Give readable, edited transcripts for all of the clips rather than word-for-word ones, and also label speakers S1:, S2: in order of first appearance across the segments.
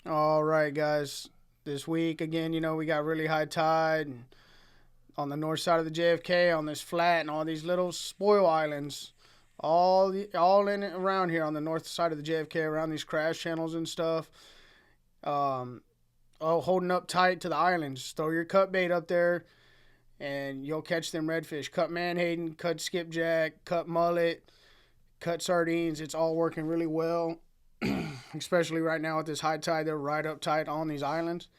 S1: All right, guys. This week again, we got really high tide and on the north side of the JFK on this flat and all these little spoil islands, all in and around here on the north side of the JFK around these crash channels and stuff. Um, holding up tight to the islands. Throw your cut bait up there, and you'll catch them redfish. Cut manhaden, cut skipjack, cut mullet, cut sardines. It's all working really well. Especially right now with this high tide, they're right up tight on these islands.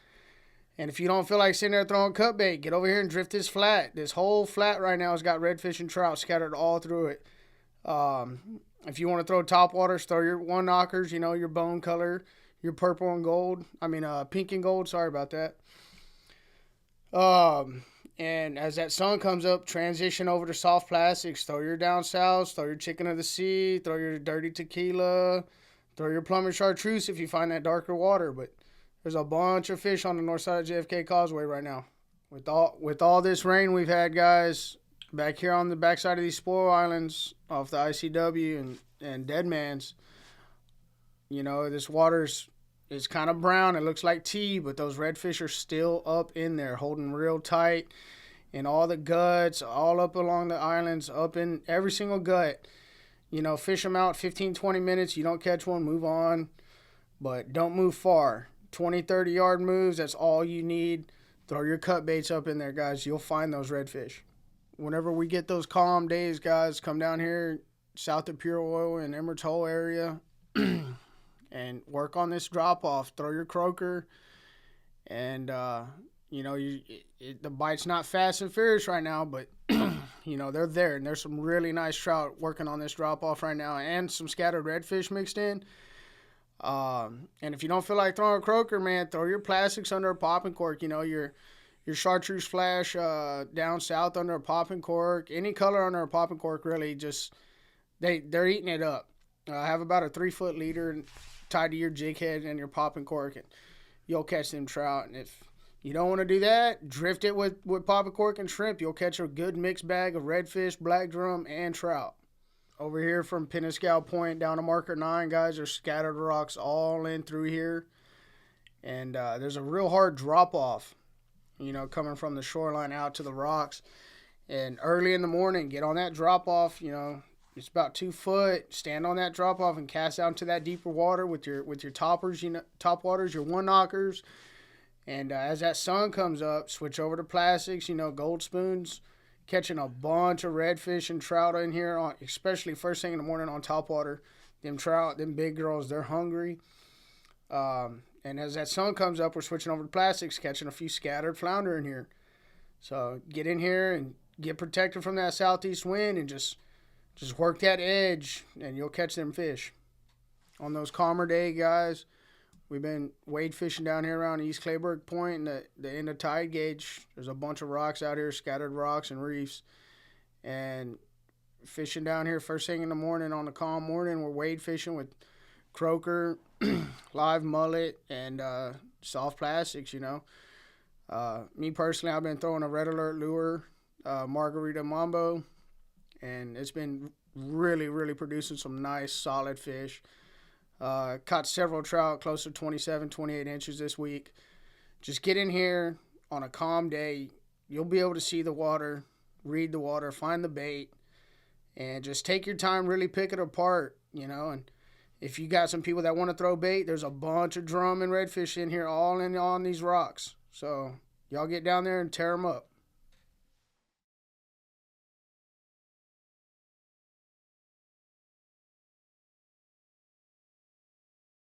S1: And if you don't feel like sitting there throwing cut bait, get over here and drift this flat. This whole flat right now has got redfish and trout scattered all through it. If you want to throw top waters, throw your one knockers, your bone color, your purple and gold. Pink and gold. Sorry about that. And as that sun comes up, transition over to soft plastics. Throw your down south, throw your chicken of the sea, throw your dirty tequila, throw your plum and chartreuse if you find that darker water. But there's a bunch of fish on the north side of JFK Causeway right now. With all this rain we've had, guys, back here on the backside of these spoil islands off the ICW and Deadman's, this water's it's kind of brown. It looks like tea, but those redfish are still up in there, holding real tight. And all the guts, all up along the islands, up in every single gut. Fish them out 15, 20 minutes. You don't catch one, move on. But don't move far. 20, 30-yard moves, that's all you need. Throw your cut baits up in there, guys. You'll find those redfish. Whenever we get those calm days, guys, come down here south of Pure Oil and Emerald's Hole area and work on this drop off. Throw your croaker, and the bite's not fast and furious right now, but they're there, and there's some really nice trout working on this drop off right now, and some scattered redfish mixed in. And if you don't feel like throwing a croaker, man, throw your plastics under a popping cork. Your chartreuse flash down south under a popping cork, any color under a popping cork, really. Just they're eating it up. Have about a 3-foot leader tied to your jig head and your popping cork, and you'll catch them trout. And if you don't want to do that, drift it with popping cork and shrimp. You'll catch a good mixed bag of redfish, black drum, and trout. Over here from Penascal Point down to Marker 9, guys, there's scattered rocks all in through here. And there's a real hard drop off, coming from the shoreline out to the rocks. And early in the morning, get on that drop off, it's about 2 foot. Stand on that drop off and cast out into that deeper water with your toppers, top waters, your one knockers. And as that sun comes up, switch over to plastics, gold spoons, catching a bunch of redfish and trout in here, especially first thing in the morning on top water. Them trout, them big girls, they're hungry. And as that sun comes up, we're switching over to plastics, catching a few scattered flounder in here. So get in here and get protected from that southeast wind and just work that edge, and you'll catch them fish. On those calmer days, guys, we've been wade fishing down here around East Clayburg Point and the end of tide gauge. There's a bunch of rocks out here, scattered rocks and reefs. And fishing down here first thing in the morning on a calm morning, we're wade fishing with croaker, live mullet, and soft plastics, Me personally, I've been throwing a red alert lure, margarita mambo, and it's been really, really producing some nice, solid fish. Caught several trout close to 27, 28 inches this week. Just get in here on a calm day. You'll be able to see the water, read the water, find the bait, and just take your time, really pick it apart, And if you got some people that want to throw bait, there's a bunch of drum and redfish in here all in on these rocks. So y'all get down there and tear them up.